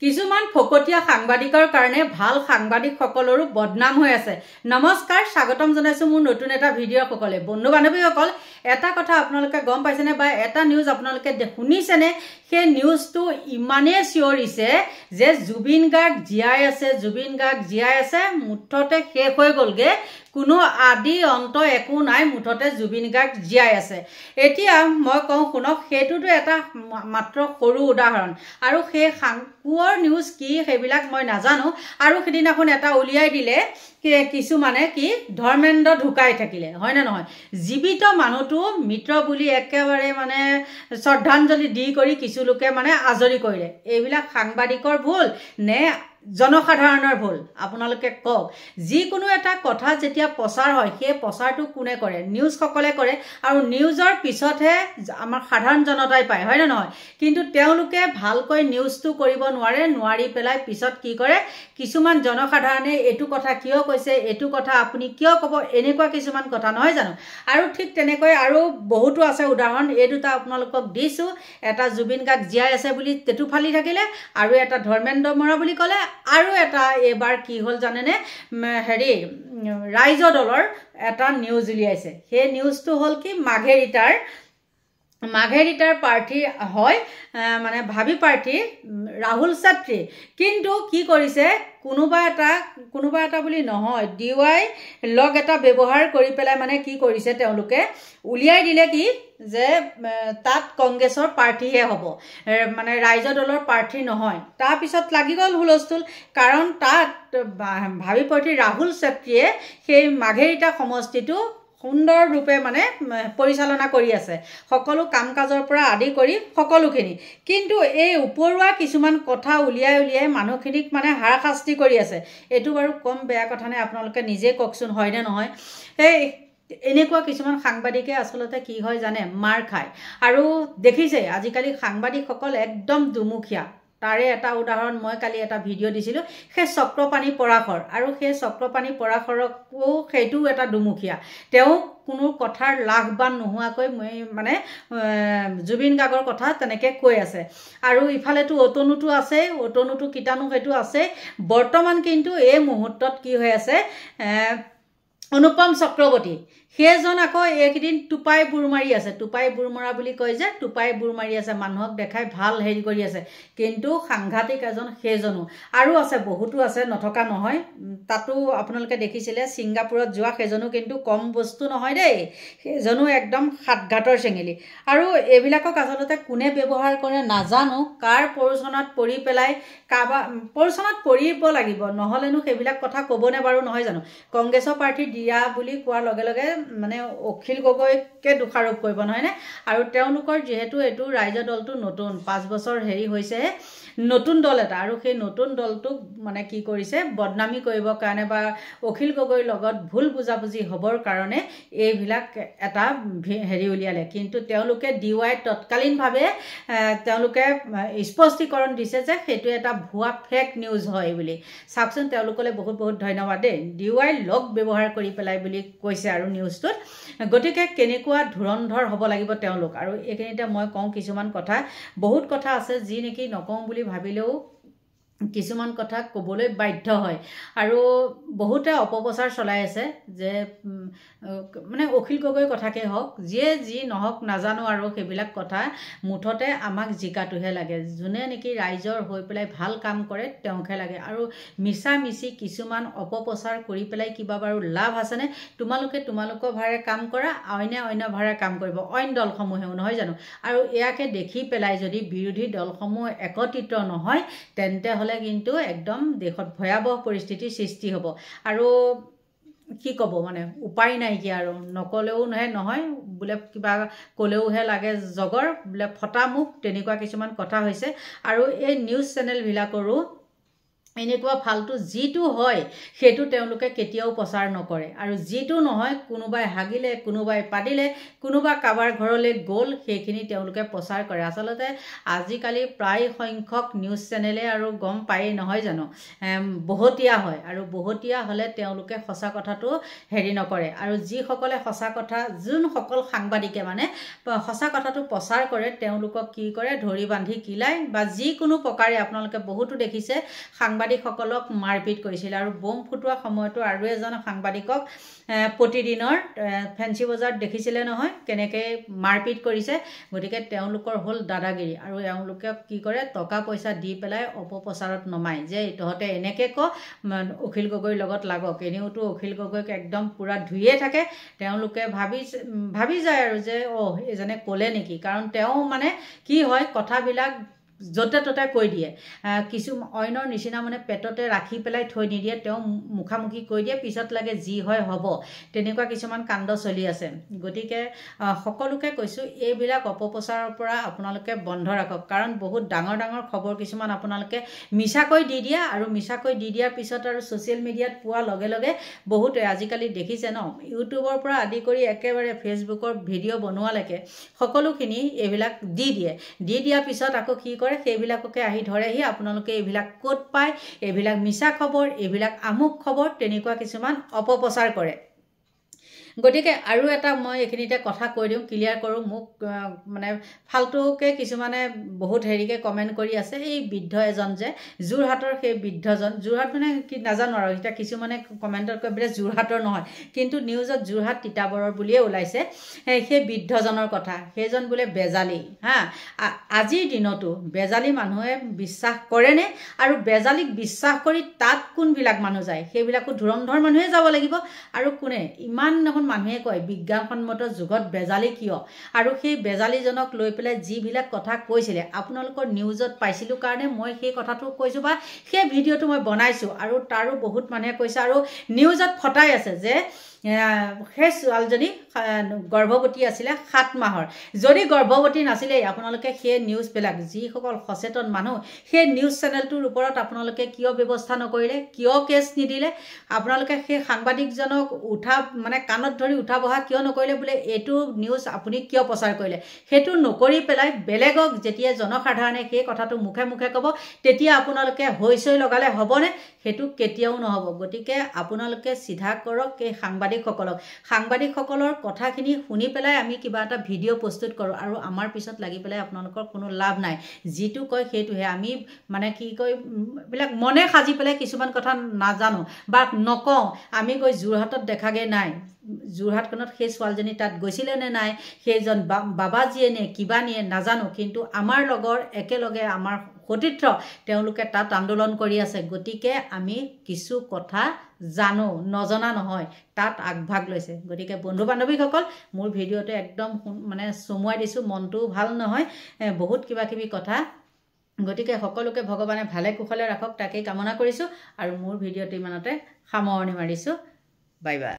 কিছুমান ফকতীয়া সাংবাদিকৰ কাৰণে ভাল সাংবাদিকসকলৰো বদনাম হৈ আছে। নমস্কাৰ, স্বাগতম জনাইছো মোৰ নতুন এটা ভিডিঅ' সকলে। বন্ধু বান্ধৱীসকল, এটা কথা আপোনালোকে গম পাইছেনে বা এটা নিউজ আপোনালোকে শুনিছেনে? সেই নিউজটো ইমানেই চিঞৰিছে যে জুবিন গাৰ্গ জীয়াই আছে, মুঠতে শেষ হৈ গ'লগে। কোনো আদি অন্ত একো নাই, মুঠতে জুবিন গাৰ্গ জীয়াই আছে। এতিয়া মই কওঁ শুনক, সেইটোতো এটা মাত্ৰ সৰু উদাহৰণ, আৰু সেই কোৰ নিউজ কি সেইবিলাক মই নাজানো। আৰু সেদিনাখন এটা উলিয়াই দিলে কিছুমানে কি ধৰ্মেন্দ্ৰ ঢুকাই থাকিলে, হয় নে নহয়? জীৱিত মানুহটো মৃত বুলি একেবাৰে মানে শ্ৰদ্ধাঞ্জলি দি কৰি কিছু লোকে মানে আজৰি কৰিলে। এইবিলাক সাংবাদিকৰ ভুল নে জনসাধাৰণৰ ভুল? আপোনালোকে কওক। যিকোনো এটা কথা যেতিয়া প্ৰচাৰ হয়, সেই প্ৰচাৰটো কোনে কৰে? নিউজসকলে কৰে, আৰু নিউজৰ পিছতহে আমাৰ সাধাৰণ জনতাই পায়, হয় নে নহয়? কিন্তু তেওঁলোকে ভালকৈ নিউজটো কৰিব নোৱাৰি পেলাই পিছত কি কৰে, কিছুমান জনসাধাৰণে এইটো কথা কিয় কৈছে, এইটো কথা আপুনি কিয় ক'ব, এনেকুৱা কিছুমান কথা, নহয় জানো? আৰু ঠিক তেনেকৈ আৰু বহুতো আছে উদাহৰণ। এই দুটা আপোনালোকক দিছোঁ। এটা জুবিন গাৰ্গ জীয়াই আছে বুলি তেটো ফালি থাকিলে, আৰু এটা ধৰ্মেন্দ্ৰ মৰা বুলি ক'লে, আৰু এটা এইবাৰ কি হ'ল জানেনে, ৰাইজৰ দলৰ এটা নিউজ উলিয়াইছে। সেই নিউজটো হ'ল কি, মাঘেৰিটাৰ প্ৰাৰ্থী হয়, মানে ভাবি প্ৰাৰ্থী ৰাহুল ছাত্ৰী। কিন্তু কি কৰিছে, কোনোবা এটা বুলি নহয়, DY লগ এটা ব্যৱহাৰ কৰি পেলাই মানে কি কৰিছে, তেওঁলোকে উলিয়াই দিলে কি যে তাত কংগ্ৰেছৰ প্ৰাৰ্থীহে হ'ব, মানে ৰাইজৰ দলৰ প্ৰাৰ্থী নহয়। তাৰপিছত লাগি গ'ল হুলস্থুল, কাৰণ তাত ভাবি প্ৰাৰ্থী ৰাহুল ছাত্ৰীয়ে সেই মাঘেৰিটা সমষ্টিটো সুন্দৰ ৰূপে মানে পৰিচালনা কৰি আছে, সকলো কাম কাজৰ পৰা আদি কৰি সকলোখিনি। কিন্তু এই উপৰুৱা কিছুমান কথা উলিয়াই মানুহখিনিক মানে হাৰাশাস্তি কৰি আছে। এইটো বাৰু কম বেয়া কথা নে? আপোনালোকে নিজে কওকচোন, হয়নে নহয়? এনেকুৱা কিছুমান সাংবাদিকে আচলতে কি হয় জানে, মাৰ খায়। আৰু দেখিছে আজিকালি সাংবাদিকসকল একদম দুমুখীয়া। তাৰে এটা উদাহৰণ মই কালি এটা ভিডিঅ' দিছিলোঁ, সেই চক্ৰপাণী পৰাশৰ। আৰু সেই চক্ৰপাণী পৰাশৰকো সেইটোও এটা দুমুখীয়া। তেওঁ কোনো কথাৰ লাভবান নোহোৱাকৈ মানে জুবিন গাৰ্গৰ কথা তেনেকৈ কৈ আছে। আৰু ইফালেতো অতনুটো আছে, অতনুটো কীটাণু সেইটো আছে। বৰ্তমান কিন্তু এই মুহূৰ্তত কি হৈ আছে, অনুপম চক্ৰৱৰ্তী, সেইজন আকৌ এইকেইদিন টোপাই বুৰ মাৰি আছে। টোপাই বুৰ মৰা বুলি কয় যে, টোপাই বুৰ মাৰি আছে, মানুহক দেখাই ভাল হেৰি কৰি আছে। কিন্তু সাংঘাতিক এজন সেইজনো। আৰু আছে, বহুতো আছে, নথকা নহয়। তাতো আপোনালোকে দেখিছিলে ছিংগাপুৰত যোৱা, সেইজনো কিন্তু কম বস্তু নহয় দেই, সেইজনো একদম সাতঘাটৰ চেঙেলী। আৰু এইবিলাকক আচলতে কোনে ব্যৱহাৰ কৰে নাজানো, কাৰ প্ৰৰোচনাত পৰি পেলাই, কাৰোবাৰ প্ৰৰোচনাত পৰিব লাগিব, নহ'লেনো সেইবিলাক কথা ক'বনে বাৰু, নহয় জানো? কংগ্ৰেছৰ প্ৰাৰ্থী দিয়া বুলি কোৱাৰ লগে লগে মানে অখিল গগৈকে দোষাৰোপ কৰিব, নহয়নে? আৰু তেওঁলোকৰ যিহেতু এইটো ৰাইজৰ দলটো নতুন, 5 বছৰ হেৰি হৈছেহে, নতুন দল এটা, আৰু সেই নতুন দলটোক মানে কি কৰিছে, বদনামী কৰিবৰ কাৰণে বা অখিল গগৈৰ লগত ভুল বুজাবুজি হ'বৰ কাৰণে এইবিলাক এটা হেৰি উলিয়ালে। কিন্তু তেওঁলোকে DY তৎকালীনভাৱে তেওঁলোকে স্পষ্টীকৰণ দিছে যে সেইটো এটা ভুৱা ফেক নিউজ হয় বুলি। চাওকচোন, তেওঁলোকলৈ বহুত বহুত ধন্যবাদ দেই। DY লগ ব্যৱহাৰ কৰি পেলাই বুলি কৈছে আৰু নিউজটোত। গতিকে কেনেকুৱা ধুৰন্ধৰ হ'ব লাগিব তেওঁলোক। আৰু এইখিনিতে মই কওঁ কিছুমান কথা, বহুত কথা আছে যি নেকি নকওঁ বুলি ভাবিলেও কিছুমান কথা ক'বলৈ বাধ্য হয়। আৰু বহুতে অপপ্ৰচাৰ চলাই আছে যে মানে অখিল গগৈৰ কথাকে হওক, যিয়ে যি নহওক নাজানো, আৰু সেইবিলাক কথা মুঠতে আমাক জিকাটোহে লাগে। যোনে নেকি ৰাইজৰ হৈ পেলাই ভাল কাম কৰে তেওঁকহে লাগে। আৰু মিছা মিছি কিছুমান অপপ্ৰচাৰ কৰি পেলাই কিবা বাৰু লাভ আছেনে? তোমালোকে তোমালোকৰ ভাৰে কাম কৰা, অন্য ভাৰে কাম কৰিব, অইন দলসমূহেও, নহয় জানো? আৰু ইয়াকে দেখি পেলাই যদি বিৰোধী দলসমূহ একত্ৰিত নহয়, তেন্তে হ'লে কিন্তু একদম দেশত ভয়াৱহ পৰিস্থিতিৰ সৃষ্টি হ'ব। আৰু কি ক'ব, মানে উপায় নাইকিয়া, আৰু নক'লেও নহয়, বোলে কিবা ক'লেওহে লাগে জগৰ, বোলে ফটা মুখ, তেনেকুৱা কিছুমান কথা হৈছে। আৰু এই নিউজ চেনেলবিলাকৰো এনেকুৱা ফালতু যিটো হয় সেইটো তেওঁলোকে কেতিয়াও প্ৰচাৰ নকৰে আৰু যিটো নহয় কোনোবাই হাগিলে কোনোবাই পাতিলে কোনোবা কাবাৰ ঘৰলৈ গ'ল সেইখিনি তেওঁলোকে প্ৰচাৰ কৰে আচলতে আজিকালি প্ৰায় সংখ্যক নিউজ চেনেলে আৰু গম পায়েই নহয় জানো বহতীয়া হয় আৰু বহতীয়া হ'লে তেওঁলোকে সঁচা কথাটো হেৰি নকৰে আৰু যিসকলে সঁচা কথা যোনসকল সাংবাদিকে মানে সঁচা কথাটো প্ৰচাৰ কৰে তেওঁলোকক কি কৰে ধৰি বান্ধি কিলাই বা যিকোনো প্ৰকাৰে আপোনালোকে বহুতো দেখিছে সাংবাদিকসকলক মাৰপিট কৰিছিল আৰু বোম ফুটোৱা সময়তো আৰু এজন সাংবাদিকক প্ৰতিদিনৰ ফেঞ্চি বজাৰত দেখিছিলে নহয় কেনেকৈ মাৰপিট কৰিছে গতিকে তেওঁলোকৰ হ'ল দাদাগিৰি আৰু তেওঁলোকে কি কৰে টকা পইচা দি পেলাই অপপ্ৰচাৰত নমায় যে তহঁতে এনেকৈ ক অখিল গগৈৰ লগত লাগক এনেওতো অখিল গগৈক একদম পূৰা ধুয়ে থাকে তেওঁলোকে ভাবি যায় আৰু যে এজনে ক'লে নেকি কাৰণ তেওঁ মানে কি হয় কথাবিলাক য'তে ত'তে কৈ দিয়ে কিছু অইনৰ নিচিনা মানে পেটতে ৰাখি পেলাই থৈ নিদিয়ে তেওঁ মুখামুখি কৈ দিয়ে পিছত লাগে যি হয় হ'ব তেনেকুৱা কিছুমান কাণ্ড চলি আছে গতিকে সকলোকে কৈছোঁ এইবিলাক অপপ্ৰচাৰৰ পৰা আপোনালোকে বন্ধ ৰাখক কাৰণ বহুত ডাঙৰ ডাঙৰ খবৰ কিছুমান আপোনালোকে মিছাকৈ দি দিয়ে আৰু মিছাকৈ দি দিয়াৰ পিছত আৰু ছ'চিয়েল মিডিয়াত পোৱাৰ লগে লগে বহুতে আজিকালি দেখিছে ন ইউটিউবৰ পৰা আদি কৰি একেবাৰে ফেচবুকৰ ভিডিঅ' বনোৱালৈকে সকলোখিনি এইবিলাক দি দিয়াৰ পিছত আকৌ কি কৰে সেইবিলাককে আহি ধৰেহি আপোনালোকে এইবিলাক ক'ত পায় এইবিলাক মিছা খবৰ এইবিলাক আমুক খবৰ তেনেকুৱা কিছুমান অপপ্ৰচাৰ কৰে গতিকে আৰু এটা মই এইখিনিতে কথা কৈ দিওঁ ক্লিয়াৰ কৰোঁ মোক মানে ফালতুকৈ কিছুমানে বহুত হেৰিকৈ কমেণ্ট কৰি আছে এই বৃদ্ধ এজন যে যোৰহাটৰ সেই বৃদ্ধজন যোৰহাট মানে কি নাজানো আৰু এতিয়া কিছুমানে কমেণ্টত কৈ বোলে যোৰহাটৰ নহয় কিন্তু নিউজত যোৰহাট তিতাবৰৰ বুলিয়ে ওলাইছে সেই বৃদ্ধজনৰ কথা সেইজন বোলে বেজালী আজিৰ দিনতো বেজালী মানুহে বিশ্বাস কৰেনে আৰু বেজালীক বিশ্বাস কৰি তাত কোনবিলাক মানুহ যায় সেইবিলাকো ধুৰন্ধৰ মানুহে যাব লাগিব আৰু কোনে ইমান দেখোন মানুহে কয় বিজ্ঞানসন্মত যুগত বেজালী কিয় আৰু সেই বেজালীজনক লৈ পেলাই যিবিলাক কথা কৈছিলে আপোনালোকৰ নিউজত পাইছিলোঁ কাৰণে মই সেই কথাটো কৈছোঁ বা সেই ভিডিঅ'টো মই বনাইছোঁ আৰু তাৰো বহুত মানুহে কৈছে আৰু নিউজত ফটাই আছে যে সেই ছোৱালীজনী গৰ্ভৱতী আছিলে 7 মাহৰ যদি গৰ্ভৱতী নাছিলে আপোনালোকে সেই নিউজবিলাক যিসকল সচেতন মানুহ সেই নিউজ চেনেলটোৰ ওপৰত আপোনালোকে কিয় ব্যৱস্থা নকৰিলে কিয় কেছ নিদিলে আপোনালোকে সেই সাংবাদিকজনক মানে কাণত ধৰি উঠা বহা কিয় নকৰিলে বোলে এইটো নিউজ আপুনি কিয় প্ৰচাৰ কৰিলে সেইটো নকৰি পেলাই বেলেগক যেতিয়া জনসাধাৰণে সেই কথাটো মুখে মুখে ক'ব তেতিয়া আপোনালোকে হৈচৈ লগালে হ'বনে সেইটো কেতিয়াও নহ'ব গতিকে আপোনালোকে চিধা কৰক এই সাংবাদিকসকলৰ কথাখিনি শুনি পেলাই আমি কিবা এটা ভিডিঅ' প্ৰস্তুত কৰোঁ আৰু আমাৰ পিছত লাগি পেলাই আপোনালোকৰ কোনো লাভ নাই যিটো কয় সেইটোহে আমি মানে কি কয় এইবিলাক মনে সাজি পেলাই কিছুমান কথা নাজানো বা নকওঁ আমি গৈ যোৰহাটত দেখাগে নাই যোৰহাটখনত সেই ছোৱালীজনী তাত গৈছিলে নে নাই সেইজন বাবাজীয়ে নে কিবা নিয়ে নাজানো কিন্তু আমাৰ লগৰ একেলগে আমাৰ সতীৰ্থ তেওঁলোকে তাত আন্দোলন কৰি আছে গতিকে আমি কিছু কথা জানো নজনা নহয় তাত আগভাগ লৈছে গতিকে বন্ধু বান্ধৱীসকল মোৰ ভিডিঅ'টো একদম মানে চমুৱাই দিছোঁ মনটো ভাল নহয় বহুত কিবা কিবি কথা গতিকে সকলোকে ভগৱানে ভালে কুশলে ৰাখক তাকেই কামনা কৰিছোঁ আৰু মোৰ ভিডিঅ'টো ইমানতে সামৰণি মাৰিছোঁ বাই বাই